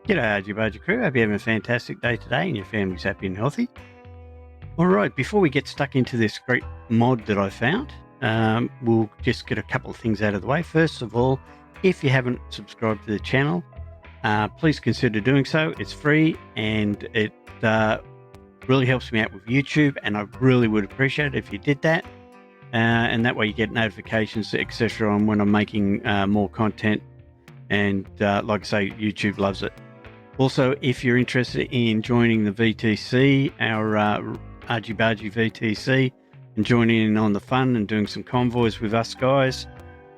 G'day RG Bargy crew, hope you're having a fantastic day today and your family's happy and healthy. Alright, before we get stuck into this great mod that I found, we'll just get a couple of things out of the way. First of all, if you haven't subscribed to the channel, please consider doing so. It's free and it really helps me out with YouTube, and I really would appreciate it if you did that. And that way you get notifications, etc. on when I'm making more content, and like I say, YouTube loves it. Also, if you're interested in joining the VTC, our RG Bargy VTC, and joining in on the fun and doing some convoys with us guys,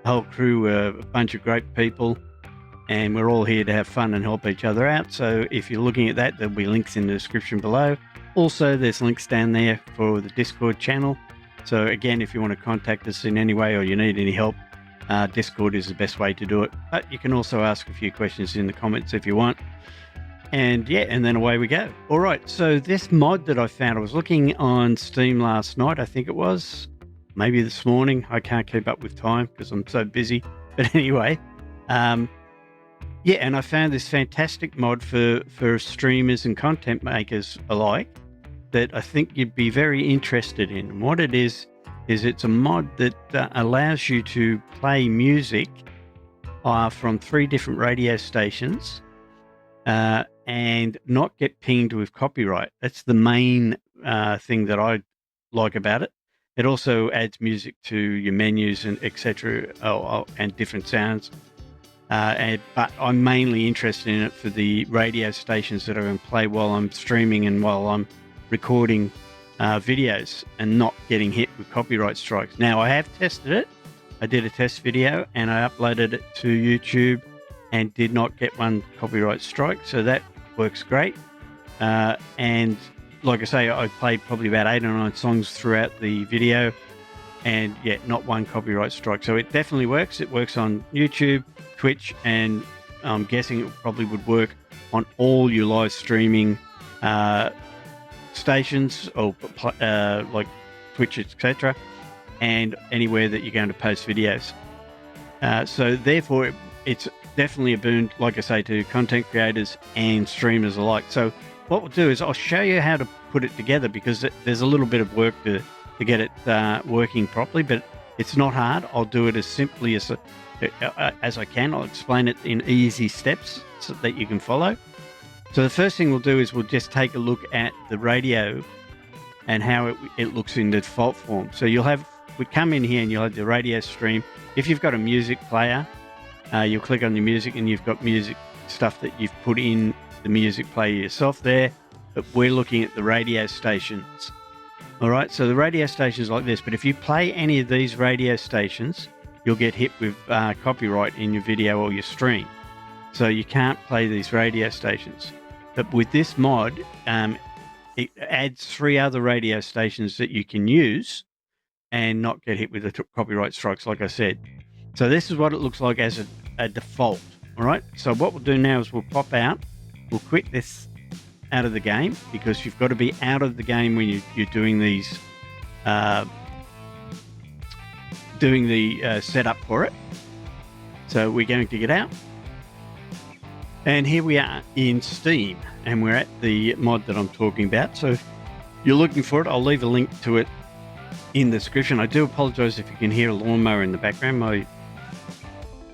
the whole crew are a bunch of great people, and we're all here to have fun and help each other out. So if you're looking at that, there'll be links in the description below. Also, there's links down there for the Discord channel. So again, if you want to contact us in any way or you need any help, Discord is the best way to do it. But you can also ask a few questions in the comments if you want. And yeah, and then away we go. All right, so this mod that I found, I was looking on Steam last night, I think it was, maybe this morning. I can't keep up with time because I'm so busy. But anyway, yeah, and I found this fantastic mod for streamers and content makers alike that I think you'd be very interested in. And what it is it's a mod that allows you to play music from 3 different radio stations, and not get pinged with copyright. That's the main thing that I like about it. It also adds music to your menus and etc. And different sounds. But I'm mainly interested in it for the radio stations that are going to play while I'm streaming and while I'm recording videos, and not getting hit with copyright strikes. Now, I have tested it. I did a test video and I uploaded it to YouTube and did not get one copyright strike, so that works great. And like I say, I played probably about 8 or 9 songs throughout the video, and yeah, not one copyright strike. So it definitely works. It works on YouTube, Twitch, and I'm guessing it probably would work on all your live streaming stations, or like Twitch, etc., and anywhere that you're going to post videos. So therefore, it's definitely a boon, like I say, to content creators and streamers alike. So what we'll do is I'll show you how to put it together, because there's a little bit of work to get it working properly, but it's not hard. I'll do it as simply as I can. I'll explain it in easy steps so that you can follow. So the first thing we'll do is we'll just take a look at the radio and how it looks in the default form. So we come in here and you'll have the radio stream. If you've got a music player, you'll click on the music and you've got music stuff that you've put in the music player yourself there, but we're looking at the radio stations. All right, so the radio stations like this, but if you play any of these radio stations, you'll get hit with copyright in your video or your stream. So you can't play these radio stations. But with this mod, it adds 3 other radio stations that you can use and not get hit with the copyright strikes, like I said. So this is what it looks like as a default. All right, so what we'll do now is we'll pop out. We'll quit this out of the game, because you've got to be out of the game when you're doing these, doing the setup for it. So we're going to get out. And here we are in Steam, and we're at the mod that I'm talking about. So if you're looking for it, I'll leave a link to it in the description. I do apologize if you can hear a lawnmower in the background. My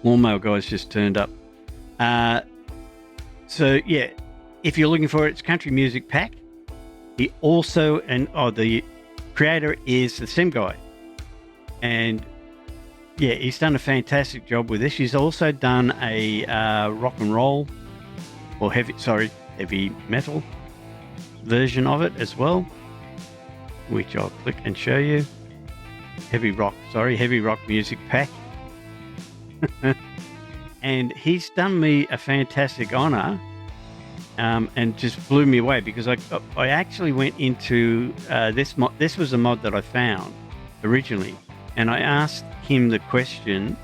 lawnmower guy's just turned up. So yeah, if you're looking for it, it's Country Music Pack. He also, the creator is the SimGuy, and yeah, he's done a fantastic job with this. He's also done a rock and roll, or heavy metal version of it as well, which I'll click and show you. Heavy rock music pack. And he's done me a fantastic honor, and just blew me away, because I actually went into this mod. This was a mod that I found originally, and I asked him the question,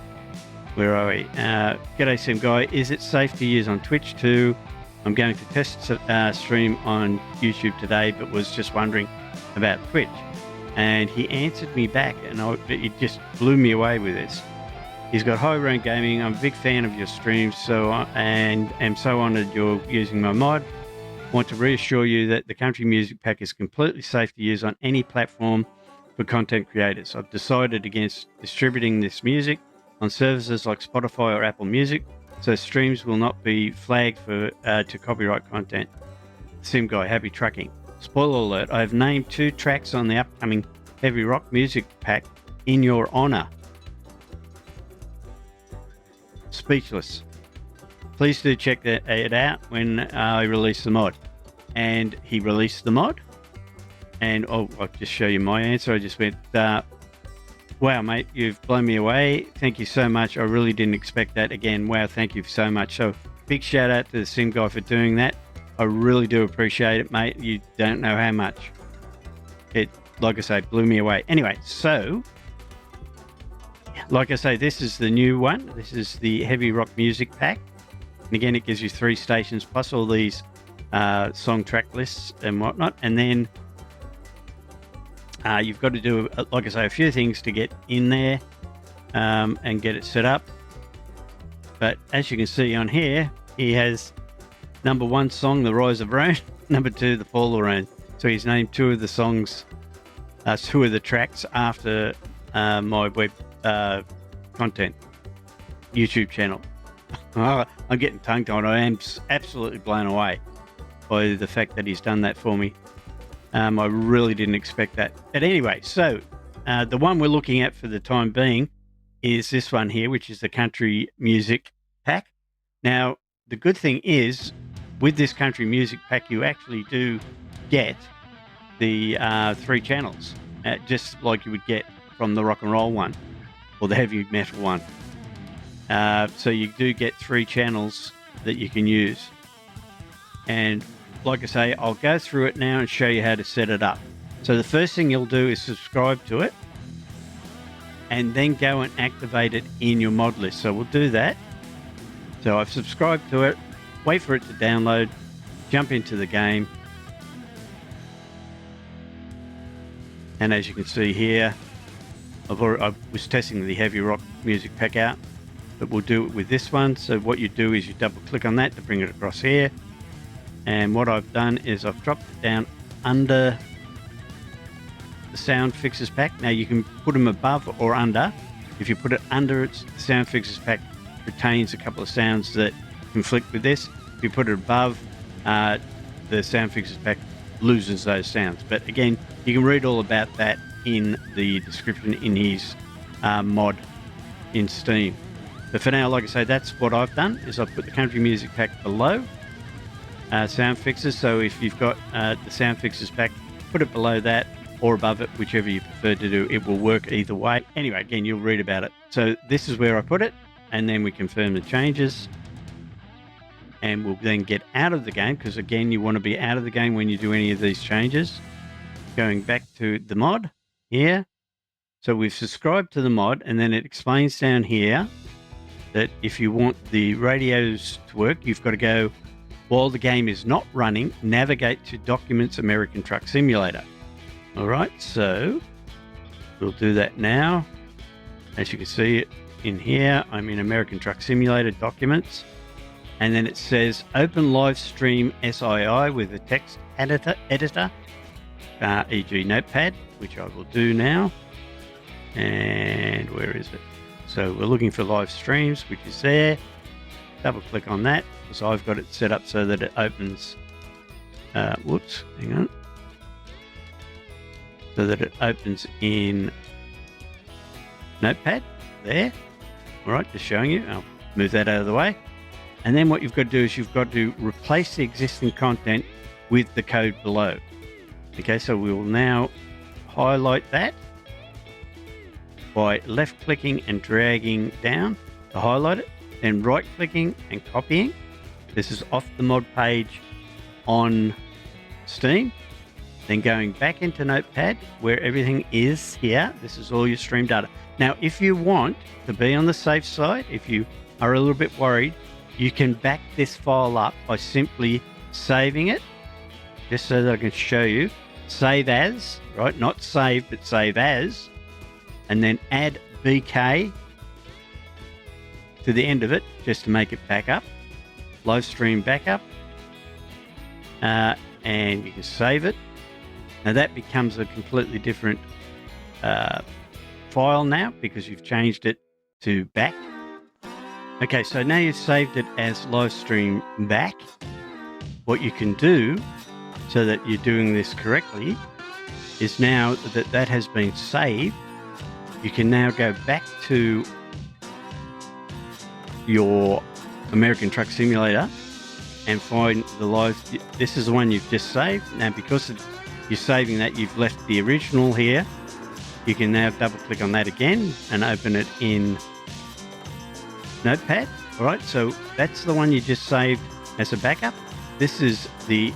where are we? G'day SimGuy, is it safe to use on Twitch too? I'm going to test stream on YouTube today, but was just wondering about Twitch. And he answered me back, and it just blew me away with this. He's got High Round Gaming. I'm a big fan of your streams, and am so honoured you're using my mod. Want to reassure you that the Country Music Pack is completely safe to use on any platform for content creators. I've decided against distributing this music on services like Spotify or Apple Music, so streams will not be flagged to copyright content. SimGuy, happy trucking. Spoiler alert, I have named 2 tracks on the upcoming Heavy Rock Music Pack in your honour. Speechless. Please do check it out when I release the mod. And he released the mod. And I'll just show you my answer. I just went, wow, mate, you've blown me away. Thank you so much. I really didn't expect that. Again, wow, thank you so much. So big shout out to the SimGuy for doing that. I really do appreciate it, mate. You don't know how much. It, like I say, blew me away. Anyway, so like I say, this is the new one. This is the Heavy Rock Music Pack. And again, it gives you 3 stations plus all these song track lists and whatnot. And then you've got to do, like I say, a few things to get in there and get it set up. But as you can see on here, he has number 1 song, The Rise of Rome, number 2, The Fall of Rome. So he's named 2 of the songs, 2 of the tracks after my web content YouTube channel. I'm getting tongue-tied. I am absolutely blown away by the fact that he's done that for me. I really didn't expect that. But anyway, so the one we're looking at for the time being is this one here, which is the Country Music Pack. Now, the good thing is, with this Country Music Pack, you actually do get the 3 channels, just like you would get from the rock and roll one or the heavy metal one. So you do get 3 channels that you can use. And like I say, I'll go through it now and show you how to set it up. So the first thing you'll do is subscribe to it and then go and activate it in your mod list. So we'll do that. So I've subscribed to it, wait for it to download, jump into the game. And as you can see here, I was testing the Heavy Rock Music Pack out, but we'll do it with this one. So what you do is you double click on that to bring it across here. And what I've done is I've dropped it down under the Sound Fixes Pack. Now you can put them above or under. If you put it under, the Sound Fixes Pack retains a couple of sounds that conflict with this. If you put it above, the Sound Fixes Pack loses those sounds. But again, you can read all about that in the description in his mod in Steam. But for now, like I say, that's what I've done, is I've put the Country Music Pack below Sound Fixes. So if you've got the Sound Fixes Pack, put it below that or above it, whichever you prefer to do. It will work either way. Anyway, again, you'll read about it. So this is where I put it, and then we confirm the changes. And we'll then get out of the game, because again, you want to be out of the game when you do any of these changes. Going back to the mod here. So we've subscribed to the mod, and then it explains down here that if you want the radios to work, you've got to go, while the game is not running, navigate to Documents American Truck Simulator. All right, so we'll do that now. As you can see in here, I'm in American Truck Simulator Documents. And then it says open live stream SII with a text editor, e.g. Notepad, which I will do now. And where is it? So we're looking for live streams, which is there. Double click on that, because I've got it set up so that it opens, whoops, hang on. So that it opens in Notepad, there. All right, just showing you. I'll move that out of the way. And then what you've got to do is you've got to replace the existing content with the code below. Okay, so we will now highlight that by left clicking and dragging down to highlight it, then right clicking and copying. This is off the mod page on Steam. Then going back into Notepad where everything is here. This is all your stream data. Now, if you want to be on the safe side, if you are a little bit worried, you can back this file up by simply saving it, just so that I can show you. Save as, right? Not save, but save as. And then add BK to the end of it just to make it back up. Live stream backup. And you can save it. Now that becomes a completely different file now because you've changed it to back. Okay, so now you've saved it as live stream back. What you can do so that you're doing this correctly is now that that has been saved, you can now go back to your American Truck Simulator and find the live. This is the one you've just saved. Now, because you're saving that, you've left the original here. You can now double click on that again and open it in Notepad. All right, so that's the one you just saved as a backup. This is the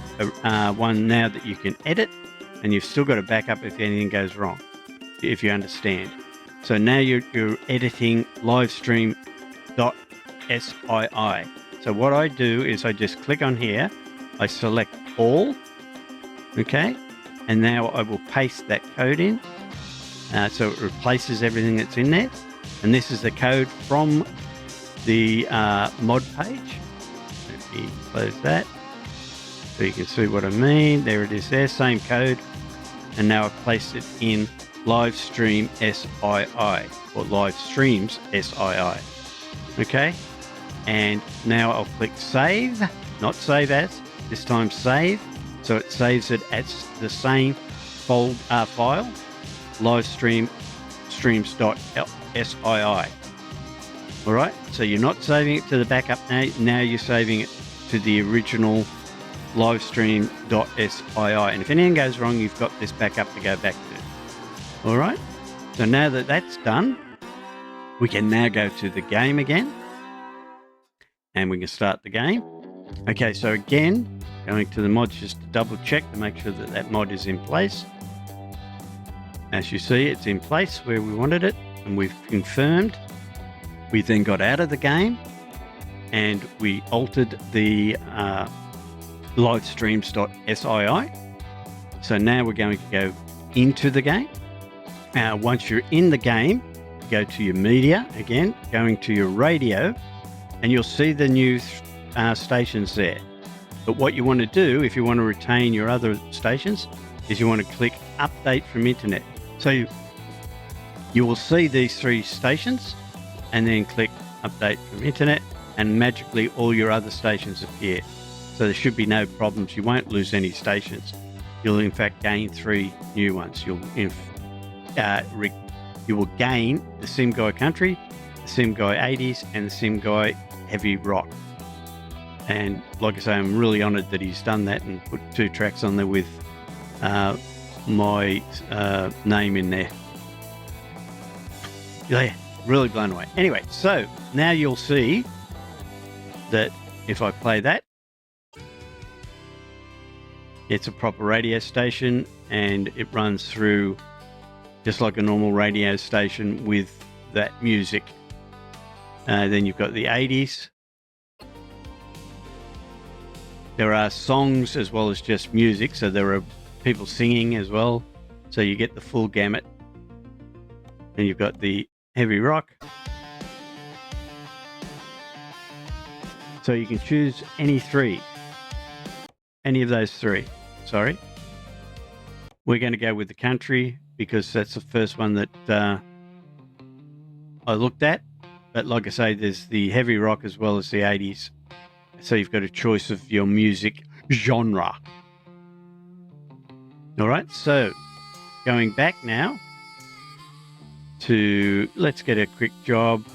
one now that you can edit, and you've still got a backup if anything goes wrong, if you understand. So now you're editing livestream.sii. So what I do is I just click on here, I select all, okay, and now I will paste that code in. So it replaces everything that's in there, and this is the code from the mod page. Let me close that so you can see what I mean. There it is there, same code, and now I've placed it in livestream SII, or live streams SII. Okay, and now I'll click save, not save as, this time save, so it saves it as the same file, livestream streams.sii. All right, so you're not saving it to the backup now you're saving it to the original livestream.sii, and if anything goes wrong, you've got this backup to go back to. All right, so now that that's done, we can now go to the game again, and we can start the game. Okay, so again, going to the mods just to double check to make sure that that mod is in place. As you see, it's in place where we wanted it, and we've confirmed. We then got out of the game, and we altered the livestreams.sii. So now we're going to go into the game. Once you're in the game, go to your media again, going to your radio, and you'll see the new stations there. But what you want to do, if you want to retain your other stations, is you want to click update from internet. So you will see these 3 stations, and then click update from internet, and magically all your other stations appear. So there should be no problems. You won't lose any stations. You'll in fact gain 3 new ones. You will gain the SimGuy Country, the SimGuy 80s, and the SimGuy Heavy Rock. And like I say, I'm really honoured that he's done that and put 2 tracks on there with my name in there. Yeah, really blown away. Anyway, so now you'll see that if I play that, it's a proper radio station, and it runs through just like a normal radio station with that music. Then you've got the 80s. There are songs as well as just music, so there are people singing as well, so you get the full gamut. And you've got the heavy rock, so you can choose any of those 3. Sorry, we're going to go with the country because that's the first one that I looked at. But like I say, there's the heavy rock as well as the 80s, so you've got a choice of your music genre. All right, so going back now to, let's get a quick job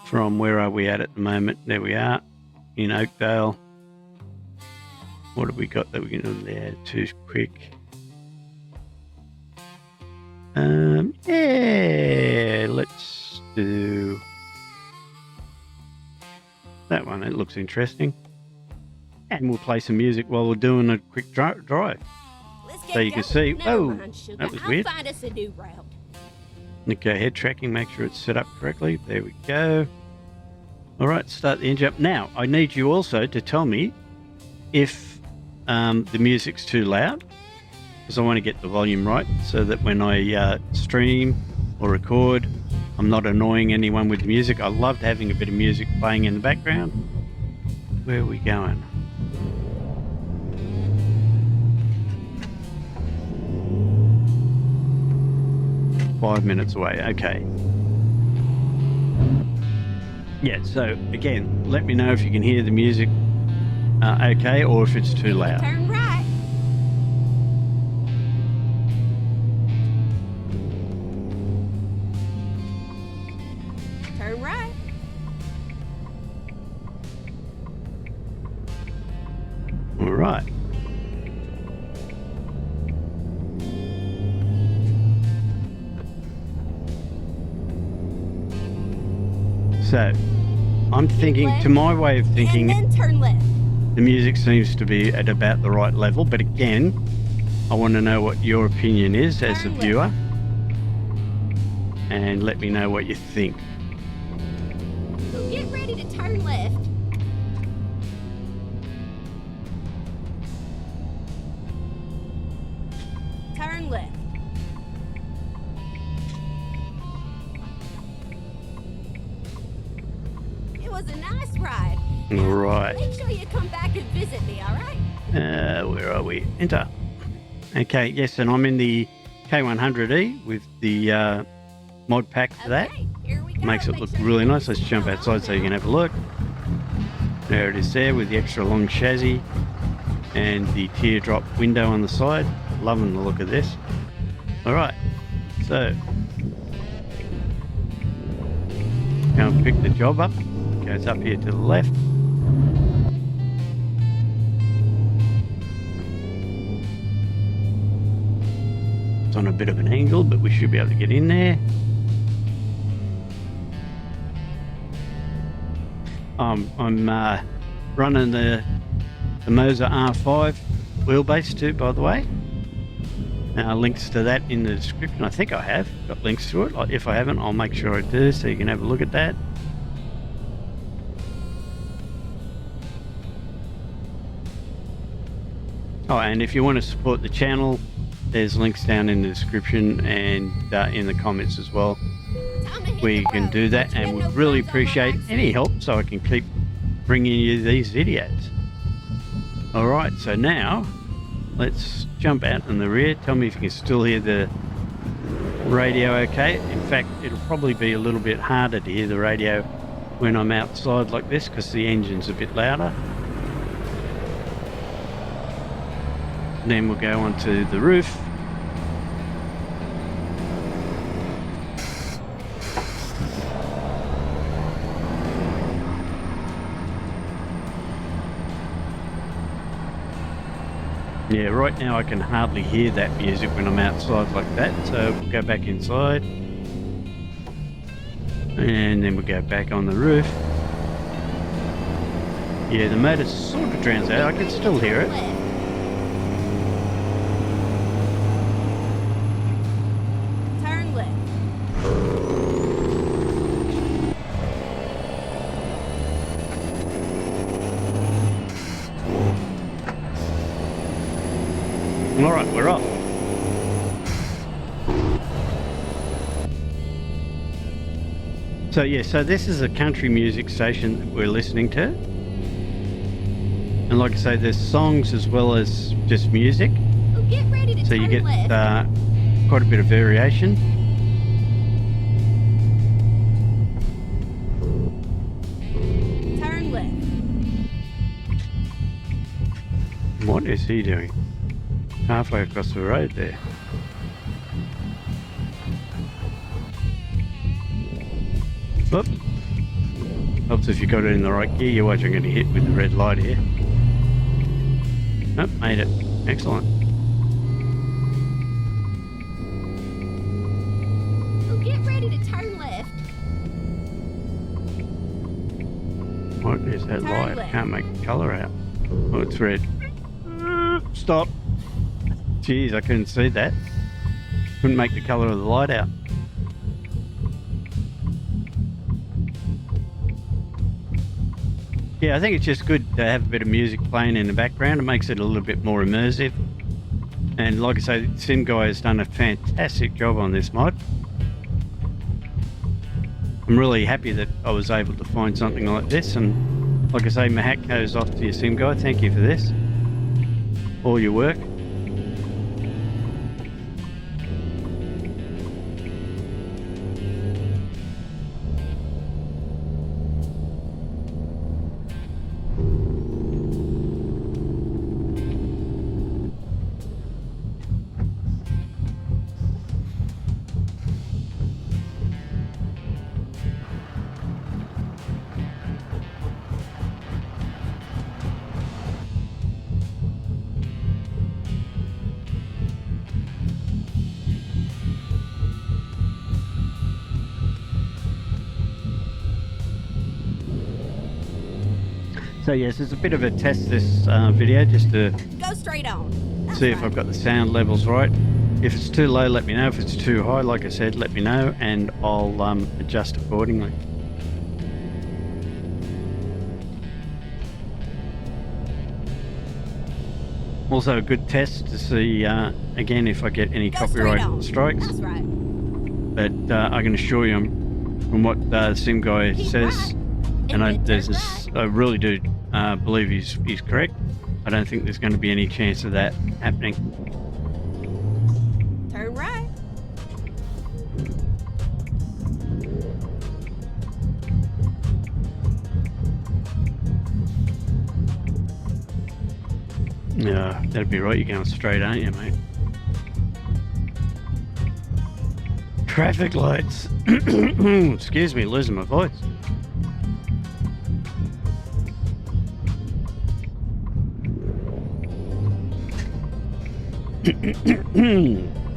from, where are we at the moment? There we are, in Oakdale. What have we got that we can do there? Too quick. Yeah, let's do that one. It looks interesting. And we'll play some music while we're doing a quick drive. So you can see, whoa, that was weird. I'll find us a new route. Okay, head tracking, make sure it's set up correctly. There we go. All right, start the engine up. Now, I need you also to tell me if the music's too loud, because I want to get the volume right so that when I stream or record, I'm not annoying anyone with the music. I loved having a bit of music playing in the background. Where are we going? Five minutes away, okay. Yeah, so again, let me know if you can hear the music okay, or if it's too loud. Turn right. Turn right. All right. So, I'm thinking, to my way of thinking, and then turn left. the music seems to be at about the right level, but again, I want to know what your opinion is as a viewer, and let me know what you think. So get ready to turn left. Turn left. It was a nice ride. All right. Make sure you come back and visit me, all right? Where are we? Enter. Okay, yes, and I'm in the K100E with the mod pack for that. Okay, here we go. Makes it Make look sure really you nice. Let's jump all outside so you okay. can have a look. There it is there with the extra long chassis and the teardrop window on the side. Loving the look of this. All right, so go and pick the job up. Goes up here to the left. It's on a bit of an angle, but we should be able to get in there. I'm running the Moza R5 wheelbase too, by the way. Links to that in the description. I think I have got links to it. If I haven't, I'll make sure I do, so you can have a look at that. Oh, and if you want to support the channel, there's links down in the description and in the comments as well, where you can do that, and would really appreciate any help so I can keep bringing you these videos. All right, so now let's jump out in the rear. Tell me if you can still hear the radio okay. In fact, it'll probably be a little bit harder to hear the radio when I'm outside like this because the engine's a bit louder. Then we'll go onto the roof. Yeah, right now I can hardly hear that music when I'm outside like that, so we'll go back inside. And then we'll go back on the roof. Yeah, the motor sort of drowns out, I can still hear it. Turn left. All right, we're off. So yeah, so this is a country music station that we're listening to. And like I say, there's songs as well as just music. So get ready to So you turn get left. quite a bit of variation. Turn left. What is he doing? Halfway across the road there. Whoop. Helps if you got it in the right gear. You watch, I'm going to hit with the red light here. Nope, made it. Excellent. So get ready to turn left. What is that Turn light? I left. can't make the colour out. Oh, it's red. Stop. Jeez, I couldn't see that. Couldn't make the colour of the light out. Yeah, I think it's just good to have a bit of music playing in the background. It makes it a little bit more immersive. And like I say, SimGuy has done a fantastic job on this mod. I'm really happy that I was able to find something like this, and like I say, my hat goes off to your SimGuy. Thank you for this, all your work. So yes, it's a bit of a test, this video, just to Go straight on. That's see if right. I've got the sound levels right. If it's too low, let me know. If it's too high, like I said, let me know, and I'll adjust accordingly. Also a good test to see, again, if I get any Go straight on. copyright strikes. That's right. But I can assure you, from what SimGuy He's says, right. and I Right. really do believe he's correct. I don't think there's going to be any chance of that happening. Turn right. Yeah, that'd be right. You're going straight, aren't you, mate? Traffic lights. Excuse me, losing my voice.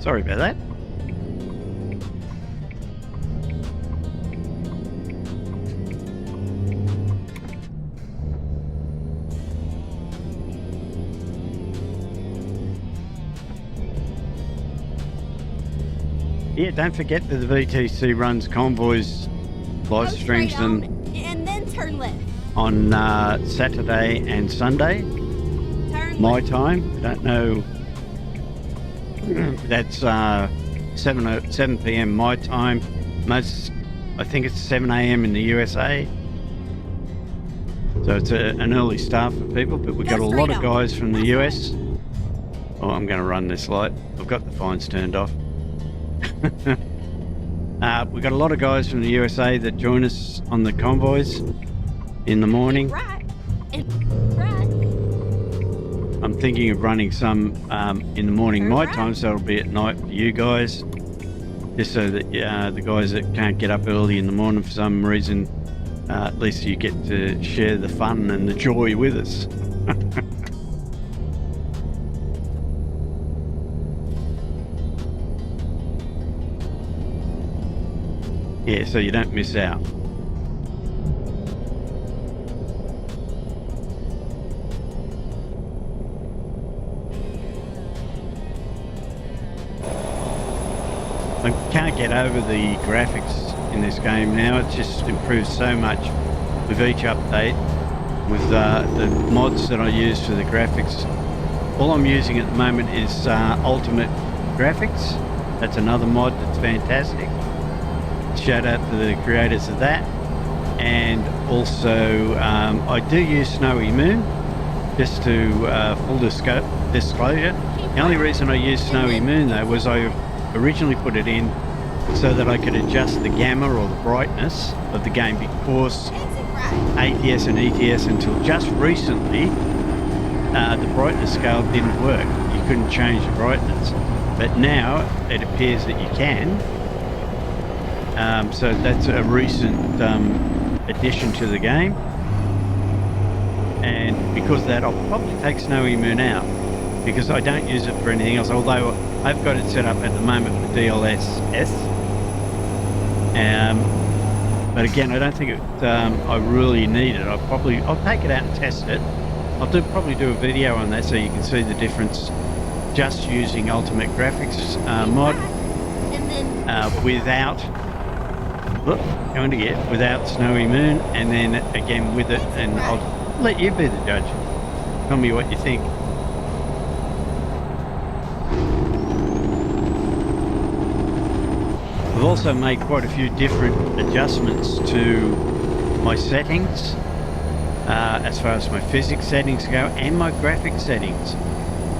Sorry about that. Yeah, don't forget that the VTC runs convoys live Go streams straight on, and then turn left. on Saturday and Sunday, Turn my left. time. I don't know. That's 7 p.m. my time. I think it's 7 a.m. in the USA. So it's an early start for people, but we've got a lot of guys from the US. Oh, I'm going to run this light. I've got the fines turned off. We've got a lot of guys from the USA that join us on the convoys in the morning. Right. And right. I'm thinking of running some in the morning Turn my right. time, so it'll be at night for you guys, just so that the guys that can't get up early in the morning for some reason, at least you get to share the fun and the joy with us. Yeah, so you don't miss out. I can't get over the graphics in this game now. It's just improved so much with each update, with the mods that I use for the graphics. All I'm using at the moment is Ultimate Graphics. That's another mod that's fantastic. Shout out to the creators of that. And also I do use Snowy Moon, just to full disclosure. The only reason I use Snowy Moon though was I originally put it in so that I could adjust the gamma or the brightness of the game, because Exit right. ATS and ETS until just recently the brightness scale didn't work. You couldn't change the brightness, but now it appears that you can. So that's a recent addition to the game, and because of that I'll probably take Snowy Moon out, because I don't use it for anything else, although I've got it set up at the moment for DLSS. But again, I don't think I really need it. I'll take it out and test it. I'll probably do a video on that so you can see the difference just using Ultimate Graphics mod And then without without Snowy Moon, and then again with it, and I'll let you be the judge. Tell me what you think. I've also made quite a few different adjustments to my settings, as far as my physics settings go and my graphic settings.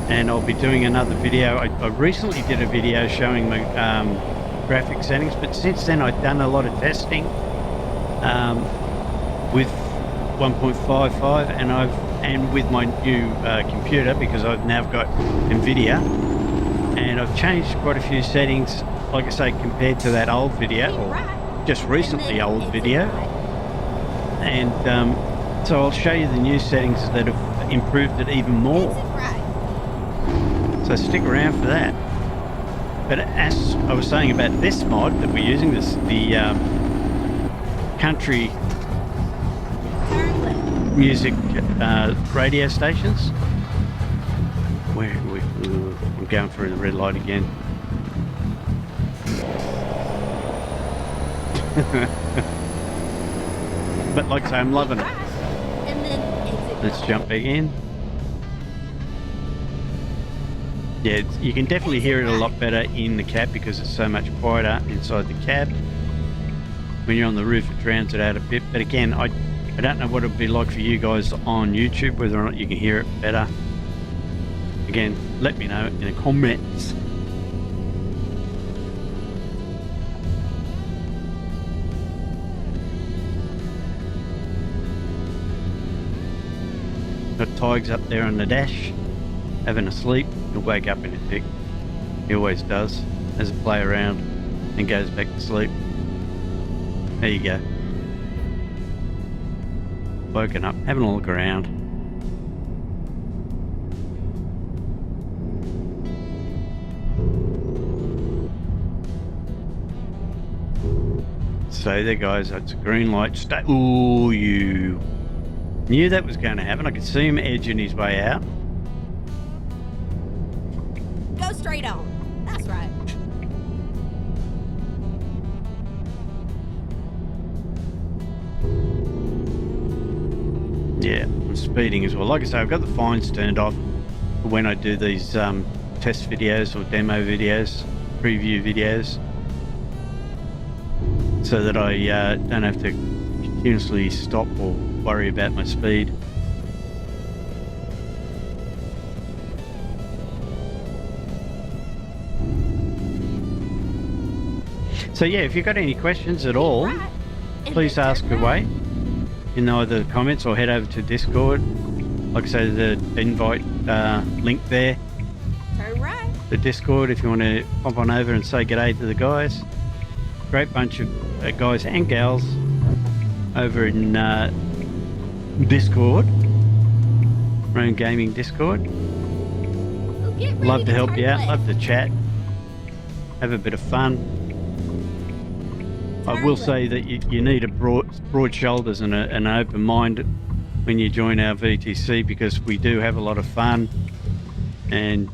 And I'll be doing another video. I recently did a video showing my graphic settings, but since then I've done a lot of testing with 1.55 and with my new computer, because I've now got NVIDIA, and I've changed quite a few settings, like I say, compared to that old video, or just recently old video. And so I'll show you the new settings that have improved it even more. So stick around for that. But as I was saying about this mod that we're using, the country music radio stations. I'm going through the red light again. But like I say, I'm loving it. Let's jump back in. Yeah, you can definitely hear it a lot better in the cab because it's so much quieter inside the cab. When you're on the roof, it drowns it out a bit. But again, I don't know what it would be like for you guys on YouTube, whether or not you can hear it better. Again, let me know in the comments. Got Tigers up there on the dash, having a sleep. He'll wake up in a tick. He always does. Has a play around and goes back to sleep. There you go. Woken up, having a look around. So there guys, that's a green light. Ooh, you knew that was going to happen. I could see him edging his way out. Go straight on. That's right. Yeah, I'm speeding as well. Like I say, I've got the fines turned off for when I do these test videos or demo videos, preview videos, so that I don't have to continuously stop or worry about my speed. So yeah, if you've got any questions at all, please ask away in either the comments or head over to Discord. Like I say, the invite link there. Turn right. The Discord, if you want to pop on over and say g'day to the guys. Great bunch of guys and gals over in Discord, Roam Gaming Discord. Love to help you out, love to chat, have a bit of fun. I will say that you need a broad shoulders and an open mind when you join our VTC, because we do have a lot of fun, and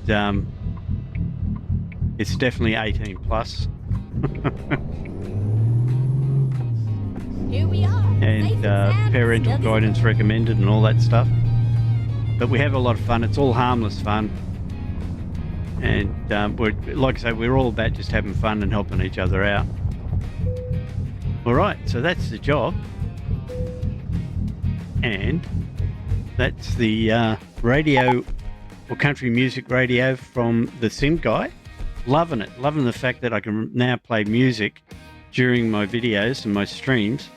it's definitely 18 plus. Here we are. And parental guidance recommended and all that stuff. But we have a lot of fun. It's all harmless fun. And we're, like I say, we're all about just having fun and helping each other out. All right, so that's the job. And that's the radio or country music radio from the SimGuy. Loving it. Loving the fact that I can now play music during my videos and my streams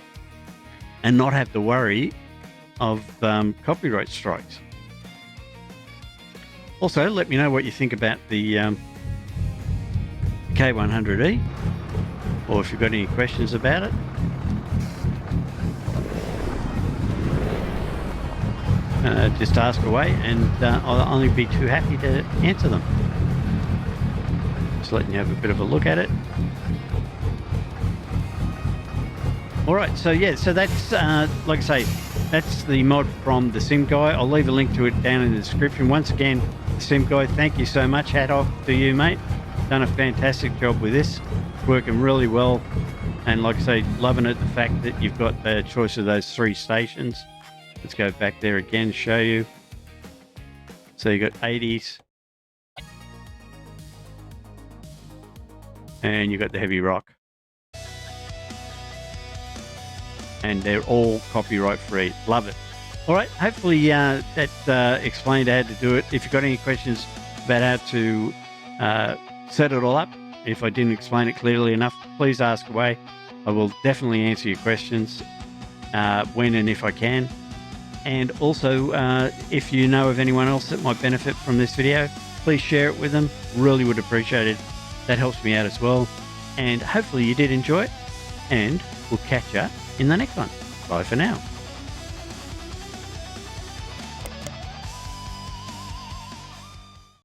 and not have to worry of copyright strikes. Also, let me know what you think about the K100E, or if you've got any questions about it. Just ask away, and I'll only be too happy to answer them. Just letting you have a bit of a look at it. All right, so yeah, so that's like I say, that's the mod from the SimGuy. I'll leave a link to it down in the description. Once again, SimGuy, thank you so much. Hat off to you, mate. Done a fantastic job with this. Working really well, and like I say, loving it, the fact that you've got the choice of those 3 stations. Let's go back there again, show you. So you got 80s, and you got the heavy rock. and they're all copyright free. Love it. All right, hopefully that explained how to do it. If you've got any questions about how to set it all up, if I didn't explain it clearly enough, please ask away. I will definitely answer your questions when and if I can. And also, if you know of anyone else that might benefit from this video, please share it with them. Really would appreciate it. That helps me out as well. And hopefully you did enjoy it. And we'll catch you in the next one. Bye for now.